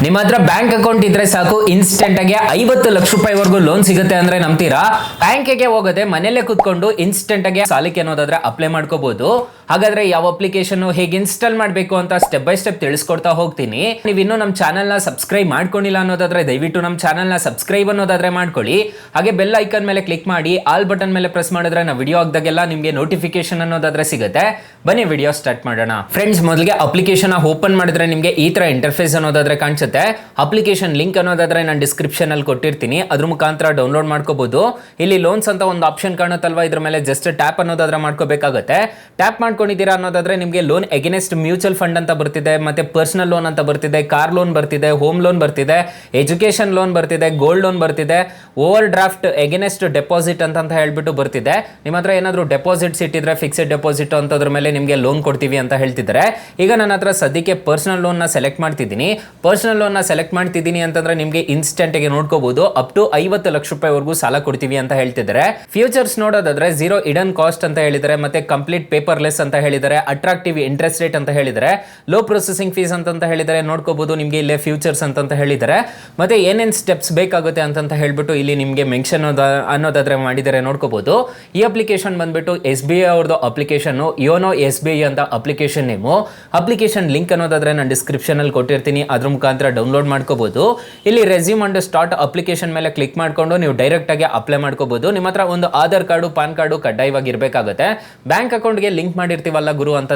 ನಿಮ್ಮ ಹತ್ರ bank account ಇದ್ರೆ ಸಾಕು, ಇನ್ಸ್ಟೆಂಟ್ ಆಗಿ 50 ಲಕ್ಷ ರೂಪಾಯಿವರೆಗೂ ಲೋನ್ ಸಿಗುತ್ತೆ ಅಂದ್ರೆ ನಂಬ್ತೀರಾ? ಬ್ಯಾಂಕಿಗೆ ಹೋಗದೆ ಮನೇಲೆ ಕುತ್ಕೊಂಡು ಇನ್ಸ್ಟೆಂಟ್ ಆಗಿ ಸಾಲಕ್ಕೆ ಅನ್ನೋದಾದ್ರೆ ಅಪ್ಲೈ ಮಾಡ್ಕೋಬಹುದು. ಹಾಗಾದ್ರೆ ಯಾವ ಅಪ್ಲಿಕೇಶನ್ ಹೇಗೆ ಇನ್ಸ್ಟಾಲ್ ಮಾಡಬೇಕು ಅಂತ ಸ್ಟೆಪ್ ಬೈ ಸ್ಟೆಪ್ ತಿಳಿಸ್ಕೊಡ್ತಾ ಹೋಗ್ತೀನಿ. ನೀವು ಇನ್ನೂ ನಮ್ಮ ಚಾನಲ್ ನ ಸಬ್ಸ್ಕ್ರೈಬ್ ಮಾಡ್ಕೊಂಡಿಲ್ಲ ಅನ್ನೋದಾದ್ರೆ ದಯವಿಟ್ಟು ನಮ್ಮ ಚಾನಲ್ ನ ಸಬ್ಸ್ಕ್ರೈಬ್ ಅನ್ನೋದಾದ್ರೆ ಮಾಡ್ಕೊಳ್ಳಿ. ಹಾಗೆ ಬೆಲ್ ಐಕಾನ್ ಮೇಲೆ ಕ್ಲಿಕ್ ಮಾಡಿ ಆಲ್ ಬಟನ್ ಮೇಲೆ ಪ್ರೆಸ್ ಮಾಡಿದ್ರೆ ನಾವು ವಿಡಿಯೋ ಹಾಕಿದಾಗೆಲ್ಲ ನಿಮಗೆ ನೋಟಿಫಿಕೇಶನ್ ಅನ್ನೋದಾದ್ರೆ ಸಿಗುತ್ತೆ. ಬನ್ನಿ ವಿಡಿಯೋ ಸ್ಟಾರ್ಟ್ ಮಾಡೋಣ. ಫ್ರೆಂಡ್ಸ್, ಮೊದಲಿಗೆ ಅಪ್ಲಿಕೇಶನ್ ಓಪನ್ ಮಾಡಿದ್ರೆ ನಿಮಗೆ ಈ ತರ ಇಂಟರ್ಫೇಸ್ ಅನ್ನೋದಾದ್ರೆ ಕಾಣಿಸುತ್ತೆ. ಅಪ್ಲಿಕೇಶನ್ ಲಿಂಕ್ ಅನ್ನೋದಾದ್ರೆ ನಾನು ಡಿಸ್ಕ್ರಿಪ್ಷನ್ ಅಲ್ಲಿ ಕೊಟ್ಟಿರ್ತೀನಿ, ಅದ್ರ ಮುಖಾಂತರ ಡೌನ್ಲೋಡ್ ಮಾಡ್ಕೋಬಹುದು. ಇಲ್ಲಿ ಲೋನ್ಸ್ ಅಂತ ಒಂದು ಆಪ್ಷನ್ ಕಾಣುತ್ತಲ್ವಾ, ಇದ್ರ ಮೇಲೆ ಜಸ್ಟ್ ಟ್ಯಾಪ್ ಅನ್ನೋದಾದ್ರೆ ಮಾಡ್ಕೋಬೇಕಾಗುತ್ತೆ. ಟ್ಯಾಪ್ ಮಾಡ್ಕೊಂಡಿದ್ದೀರಾ ಅನ್ನೋದಾದ್ರೆ ನಿಮಗೆ ಲೋನ್ ಅಗೇನೆಸ್ಟ್ ಮ್ಯೂಚುವಲ್ ಫಂಡ್ ಅಂತ ಬರ್ತಿದೆ, ಮತ್ತೆ ಪರ್ಸನಲ್ ಲೋನ್ ಅಂತ ಬರ್ತಿದೆ, ಕಾರ್ ಲೋನ್ ಬರ್ತಿದೆ, ಹೋಮ್ ಲೋನ್ ಬರ್ತಿದೆ, ಎಜುಕೇಶನ್ ಲೋನ್ ಬರ್ತಿದೆ, ಗೋಲ್ಡ್ ಲೋನ್ ಬರ್ತಿದೆ, ಓವರ್ ಡ್ರಾಫ್ಟ್ ಅಗೇನೆಸ್ಟ್ ಡೆಪಾಸಿಟ್ ಅಂತ ಹೇಳ್ಬಿಟ್ಟು ಬರ್ತಿದೆ. ನಿಮ್ಮ ಹತ್ರ ಏನಾದ್ರು ಡೆಪಾಸಿಟ್ಸ್ ಇಟ್ಟಿದ್ರೆ ಫಿಕ್ಸೆಡ್ ಡೆಪಾಸಿಟ್ ಅಂತದ್ರ ಮೇಲೆ ನಿಮಗೆ ಲೋನ್ ಕೊಡ್ತೀವಿ ಅಂತ ಹೇಳ್ತಿದ್ದಾರೆ. ಈಗ ನನ್ನ ಹತ್ರ ಸದ್ಯಕ್ಕೆ ಪರ್ಸನಲ್ ಲೋನ್ ನ ಸೆಲೆಕ್ಟ್ ಮಾಡ್ತಿದ್ದೀನಿ. ಪರ್ಸನಲ್ ಲೋನ್ ನ ಸೆಲೆಕ್ಟ್ ಮಾಡ್ತಿದ್ದೀನಿ ಅಂತಂದ್ರೆ ನಿಮಗೆ ಇನ್ಸ್ಟೆಂಟ್ ಆಗಿ ನೋಡ್ಕೋಬಹುದು ಅಪ್ ಟು 50 ಲಕ್ಷ ರೂಪಾಯಿವರೆಗೂ ಸಾಲ ಕೊಡ್ತೀವಿ ಅಂತ ಹೇಳ್ತಿದ್ದಾರೆ. ಫ್ಯೂಚರ್ಸ್ ನೋಡೋದಾದ್ರೆ ಝೀರೋ ಇಡನ್ ಕಾಸ್ಟ್ ಅಂತ ಹೇಳಿದರೆ, ಮತ್ತೆ ಕಂಪ್ಲೀಟ್ ಪೇಪರ್ಲೆಸ್ ಅಂತ ಹೇಳಿದರೆ, ಅಟ್ರಾಕ್ಟಿವ್ ಇಂಟ್ರೆಸ್ಟ್ ರೇಟ್ ಅಂತ ಹೇಳಿದರೆ, ಲೋ ಪ್ರೊಸೆಸಿಂಗ್ ಫೀಸ್ ಅಂತ ಹೇಳಿದರೆ ನೋಡ್ಕೋಬಹುದು. ನಿಮಗೆ ಇಲ್ಲೇ ಫ್ಯೂಚರ್ಸ್ ಅಂತ ಹೇಳಿದರೆ, ಮತ್ತೆ ಏನೇನು ಸ್ಟೆಪ್ಸ್ ಬೇಕಾಗುತ್ತೆ ಅಂತ ಹೇಳ್ಬಿಟ್ಟು ಇಲ್ಲಿ ನಿಮಗೆ ಮೆನ್ಷನ್ ಅನ್ನೋದಾದ್ರೆ ಮಾಡಿದರೆ ನೋಡ್ಕೋಬಹುದು. ಈ ಅಪ್ಲಿಕೇಶನ್ ಬಂದ್ಬಿಟ್ಟು SBI ಅವ್ರದ್ದು ಅಪ್ಲಿಕೇಶನ್, ಯೋನೋ SBI ಅಂತ ಅಪ್ಲಿಕೇಶನ್ ನೇಮು. ಅಪ್ಲಿಕೇಶನ್ ಲಿಂಕ್ ಅನ್ನೋದಾದ್ರೆ ನಾನು ಡಿಸ್ಕ್ರಿಪ್ಷನ್ ಅಲ್ಲಿ ಕೊಟ್ಟಿರ್ತೀನಿ, ಅದ್ರ ಮುಖಾಂತರ ಡೌನ್ಲೋಡ್ ಮಾಡ್ಕೋಬಹುದು. ಇಲ್ಲಿ ರೆಸ್ಯೂಮ್ ಅಂಡ್ ಸ್ಟಾರ್ಟ್ ಅಪ್ಲಿಕೇಶನ್ ಮೇಲೆ ಕ್ಲಿಕ್ ಮಾಡ್ಕೊಂಡು ನೀವು ಡೈರೆಕ್ಟ್ ಆಗಿ ಅಪ್ಲೈ ಮಾಡ್ಕೋಬಹುದು. ನಿಮ್ಮ ಹತ್ರ ಒಂದು ಆಧಾರ್ ಕಾರ್ಡು, ಪಾನ್ ಕಾರ್ಡು ಕಡ್ಡಾಯವಾಗಿ ಇರಬೇಕಾಗುತ್ತೆ. ಬ್ಯಾಂಕ್ ಅಕೌಂಟ್ಗೆ ಲಿಂಕ್ ಮಾಡಿರ್ತೀವಲ್ಲ ಗುರು ಅಂತ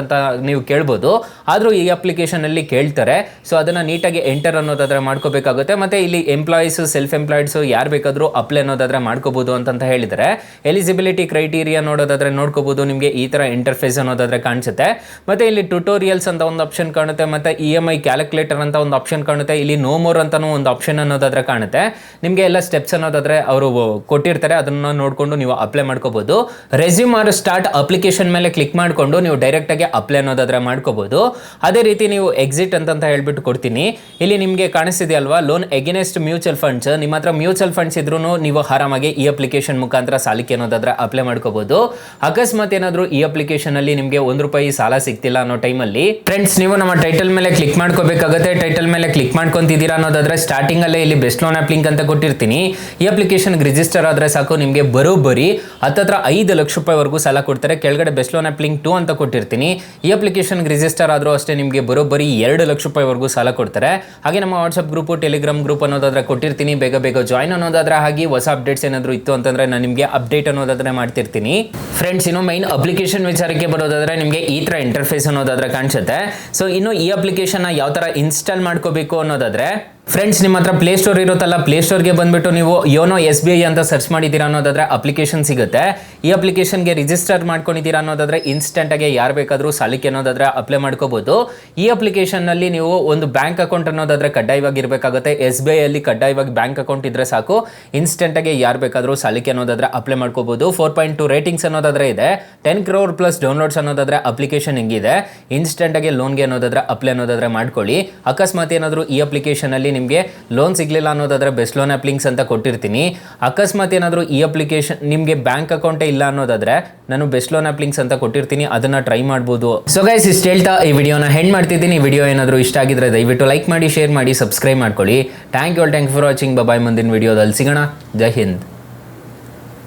ನೀವು ಕೇಳ್ಬೋದು, ಆದ್ರೂ ಈ ಅಪ್ಲಿಕೇಶನ್ ಅಲ್ಲಿ ಕೇಳ್ತಾರೆ. ಸೊ ಅದನ್ನ ನೀಟಾಗಿ ಎಂಟರ್ ಅನ್ನೋದಾದ್ರೆ ಮಾಡ್ಕೋಬೇಕಾಗುತ್ತೆ. ಮತ್ತೆ ಇಲ್ಲಿ ಎಂಪ್ಲಾಯೀಸ್, ಸೆಲ್ಫ್ ಎಂಪ್ಲಾಯ್ಡ್ಸ್ ಯಾರು ಬೇಕಾದ್ರೂ ಅಪ್ಲೈ ಅನ್ನೋದಾದ್ರೆ ಮಾಡ್ಕೋಬಹುದು ಅಂತ ಹೇಳಿದರೆ. ಎಲಿಜಿಬಿಲಿಟಿ ಕ್ರೈಟೀರಿಯಾ ನೋಡೋದಾದ್ರೆ ನೋಡ್ಕೋಬಹುದು, ನಿಮಗೆ ಈ ತರ ಇಂಟರ್ಫೇಸ್ ಅನ್ನೋದಾದ್ರೆ ಕಾಣಿಸುತ್ತೆ. ಮತ್ತೆ ಇಲ್ಲಿ ಟ್ಯುಟೋರಿಯಲ್ಸ್ ಅಂತ ಒಂದು ಆಪ್ಷನ್ ಕಾಣುತ್ತೆ, ಮತ್ತೆ EMI ಕ್ಯಾಲ್ಕುಲೇಟರ್ ಅಂತ ಒಂದು ಆಪ್ಷನ್ ಕಾಣುತ್ತೆ. ಇಲ್ಲಿ ನೋ ಮೋರ್ ಅಂತಾನೂ ಒಂದು ಆಪ್ಷನ್ ಅನ್ನೋದಾದ್ರೆ ಕಾಣುತ್ತೆ. ನಿಮಗೆ ಎಲ್ಲ ಸ್ಟೆಪ್ಸ್ ಅನ್ನೋದಾದ್ರೆ ಅವರು ಕೊಟ್ಟಿರ್ತಾರೆ, ಅದನ್ನ ನೋಡ್ಕೊಂಡು ನೀವು ಅಪ್ಲೈ ಮಾಡ್ಕೋಬಹುದು. ರೆಸ್ಯೂಮ್ ಆರ್ ಸ್ಟಾರ್ಟ್ ಅಪ್ಲಿಕೇಶನ್ ಮೇಲೆ ಕ್ಲಿಕ್ ಮಾಡ್ಕೊಂಡು ನೀವು ಡೈರೆಕ್ಟ್ ಆಗಿ ಅಪ್ಲೈ ಅನ್ನೋದಾದ್ರೆ ಮಾಡ್ಕೋಬಹುದು. ಅದೇ ರೀತಿ ನೀವು ಎಕ್ಸಿಟ್ ಅಂತ ಹೇಳ್ಬಿಟ್ಟು ಕೊಡ್ತೀನಿ. ಇಲ್ಲಿ ನಿಮಗೆ ಕಾಣಿಸ್ತಿದೆಯಲ್ವಾ, ಲೋನ್ ಅಗೇನೆಸ್ಟ್ ಮ್ಯೂಚುವಲ್ ಫಂಡ್ಸ್. ನಿಮ್ಮ ಹತ್ರ ಮ್ಯೂಚುವಲ್ ಫಂಡ್ಸ್ ಇದ್ರೂ ನೀವು ಆರಾಮಾಗಿ ಈ ಅಪ್ಲಿಕೇಶನ್ ಮುಖಾಂತರ ಸಾಲಕ್ಕೆ ಅನ್ನೋದಾದ್ರೆ ಅಪ್ಲೈ ಮಾಡ್ಕೋಬಹುದು. ಅಕಸ್ಮಾತ್ ಏನಾದ್ರು ಈ ಅಪ್ಲಿಕೇಶನ್ ಅಲ್ಲಿ ನಿಮಗೆ ₹1 ಸಾಲ ಸಿಗ್ತಿಲ್ಲ ಅನ್ನೋ ಟೈಮಲ್ಲಿ ಫ್ರೆಂಡ್ಸ್, ನೀವು ನಮ್ಮ ಟೈಟಲ್ ಮೇಲೆ ಕ್ಲಿಕ್ ಮಾಡ್ಕೋಬೇಕಾಗುತ್ತೆ. ಟೈಟಲ್ ಮೇಲೆ ಕ್ಲಿಕ್ ಮಾಡ್ಕೊಂತಿದ್ದೀರಾ ಅನ್ನೋದಾದ್ರೆ ಸ್ಟಾರ್ಟಿಂಗ್ ಅಲ್ಲೇ ಇಲ್ಲಿ ಬೆಸ್ಟ್ ಲೋನ್ ಆಪ್ ಲಿಂಕ್ ಅಂತ ಕೊಟ್ಟಿರ್ತೀನಿ. ಈ ಅಪ್ಲಿಕೇಶನ್ ರಿಜಿಸ್ಟರ್ ಆದ್ರೆ ಸಾಕು, ನಿಮಗೆ ಬರೋಬ್ಬರಿ ಹತ್ತತ್ರ 5 ಲಕ್ಷ ರೂಪಾಯಿವರೆಗೂ ಸಾಲ ಕೊಡ್ತಾರೆ. ಕೆಳಗಡೆ ಬೆಸ್ಟ್ ಲೋನ್ ಆಪ್ ಲಿಂಕ್ 2 ಅಂತ ಕೊಟ್ಟಿರ್ತೀನಿ. ಈ ಅಪ್ಲಿಕೇಶನ್ ರಿಜಿಸ್ಟರ್ ಆದ್ರೂ ಅಷ್ಟೇ ನಿಮಗೆ ಬರೋಬ್ಬರಿ 2 ಲಕ್ಷ ರೂಪಾಯಿವರೆಗೂ ಸಾಲ ಕೊಡ್ತಾರೆ. ಹಾಗೆ ನಮ್ಮ ವಾಟ್ಸ್ಆಪ್ ಗ್ರೂಪ್, ಟೆಲಿಗ್ರಾಮ್ ಗ್ರೂಪ್ ಅನ್ನೋದಾದ್ರೆ ಕೊಟ್ಟಿರ್ತೀನಿ. ಬೇಗ ಜಾಯಿನ್ ಅನ್ನೋದಾದ್ರೆ ಹಾಗೆ ಹೊಸ ಅಪ್ಡೇಟ್ಸ್ ಏನಾದ್ರು ಇತ್ತು ಅಂತಂದ್ರೆ ನಾನು ನಿಮಗೆ ಅಪ್ಡೇಟ್ ಅನ್ನೋದಾದ್ರೆ ಮಾಡ್ತಿರ್ತೀನಿ. ಫ್ರೆಂಡ್ಸ್, ಇನ್ನು ಮೈನ್ ಅಪ್ಲಿಕೇಶನ್ ವಿಚಾರಕ್ಕೆ ಬರೋದಾದ್ರೆ ನಿಮಗೆ ಈ ತರ ಇಂಟರ್ಫೇಸ್ ಅನ್ನೋದಾದ್ರೆ ಕಾಣಿಸುತ್ತೆ. ಸೊ ಇನ್ನು ಈ ಅಪ್ಲಿಕೇಶನ್ ಯಾವ ತರ ಇನ್ಸ್ಟಾಲ್ ಮಾಡ್ಕೋಬೇಕು ಅನ್ನೋದಾದ್ರೆ ಫ್ರೆಂಡ್ಸ್, ನಿಮ್ಮ ಹತ್ರ ಪ್ಲೇ ಸ್ಟೋರ್ ಇರುತ್ತಲ್ಲ, ಪ್ಲೇ ಸ್ಟೋರ್ಗೆ ಬಂದ್ಬಿಟ್ಟು ನೀವು ಯೋನೋ SBI ಅಂತ ಸರ್ಚ್ ಮಾಡಿದ್ದೀರಾ ಅನ್ನೋದಾದ್ರೆ ಅಪ್ಲಿಕೇಶನ್ ಸಿಗುತ್ತೆ. ಈ ಅಪ್ಲಿಕೇಶನ್ಗೆ ರಿಜಿಸ್ಟರ್ ಮಾಡ್ಕೊಂಡಿದ್ದೀರಾ ಅನ್ನೋದಾದ್ರೆ ಇನ್ಸ್ಟೆಂಟ್ ಆಗಿ ಯಾರು ಬೇಕಾದ್ರೂ ಸಾಲಕ್ಕೆ ಅನ್ನೋದಾದ್ರೆ ಅಪ್ಲೈ ಮಾಡ್ಕೋಬಹುದು. ಈ ಅಪ್ಲಿಕೇಶನ್ ನಲ್ಲಿ ನೀವು ಒಂದು ಬ್ಯಾಂಕ್ ಅಕೌಂಟ್ ಅನ್ನೋದಾದ್ರೆ ಕಡ್ಡಾಯವಾಗಿ ಇರಬೇಕಾಗುತ್ತೆ. SBI ಅಲ್ಲಿ ಕಡ್ಡಾಯವಾಗಿ ಬ್ಯಾಂಕ್ ಅಕೌಂಟ್ ಇದ್ರೆ ಸಾಕು, ಇನ್ಸ್ಟೆಂಟ್ ಆಗಿ ಯಾರು ಬೇಕಾದ್ರೂ ಸಾಲಕ್ಕೆ ಅನ್ನೋದಾದ್ರೆ ಅಪ್ಲೈ ಮಾಡ್ಕೋಬಹುದು. 4.2 ರೇಟಿಂಗ್ಸ್ ಅನ್ನೋದಾದ್ರೆ ಇದೆ. 10 crore ಪ್ಲಸ್ ಡೌನ್ಲೋಡ್ಸ್ ಅನ್ನೋದಾದ್ರೆ ಅಪ್ಲಿಕೇಶನ್ ಹಿಂಗಿದೆ. ಇನ್ಸ್ಟೆಂಟ್ ಆಗಿ ಲೋನ್ಗೆ ಅನ್ನೋದಾದ್ರೆ ಅಪ್ಲೈ ಅನ್ನೋದಾದ್ರೆ ಮಾಡ್ಕೊಳ್ಳಿ. ಅಕಸ್ಮಾತ್ ಏನಾದ್ರು ಈ ಅಪ್ಲಿಕೇಶನ್ ಅಲ್ಲಿ ನಿಮಗೆ ಲೋನ್ ಸಿಗ್ಲಿಲ್ಲ ಅನ್ನೋದಾದ್ರೆ ಬೆಸ್ಟ್ ಲೋನ್ ಆಪ್ ಲಿಂಕ್ಸ್ ಅಂತ ಕೊಟ್ಟಿರ್ತೀನಿ. ಅಕಸ್ಮಾತ್ ಏನಾದರೂ ಈ ಅಪ್ಲಿಕೇಶನ್ ನಿಮಗೆ ಬ್ಯಾಂಕ್ ಅಕೌಂಟೇ ಇಲ್ಲ ಅನ್ನೋದಾದ್ರೆ ನಾನು ಬೆಸ್ಟ್ ಲೋನ್ ಆಪ್ ಲಿಂಕ್ಸ್ ಅಂತ ಕೊಟ್ಟಿರ್ತೀನಿ, ಅದನ್ನ ಟ್ರೈ ಮಾಡ್ಬೋದು. ಸೊ ಗೈಸ್, ಇಷ್ಟು ಹೇಳ್ತಾ ಈ ವಿಡಿಯೋನ ಹೆಂಡ್ ಮಾಡ್ತಿದ್ದೀನಿ. ಈ ವಿಡಿಯೋ ಏನಾದರೂ ಇಷ್ಟ ಆಗಿದ್ರೆ ದಯವಿಟ್ಟು ಲೈಕ್ ಮಾಡಿ, ಶೇರ್ ಮಾಡಿ, ಸಬ್ಸ್ಕ್ರೈಬ್ ಮಾಡ್ಕೊಳ್ಳಿ. Thank you for watching. Bye. ಮುಂದಿನ ವಿಡಿಯೋದಲ್ಲಿ ಸಿಗೋಣ. ಜೈ ಹಿಂದ್.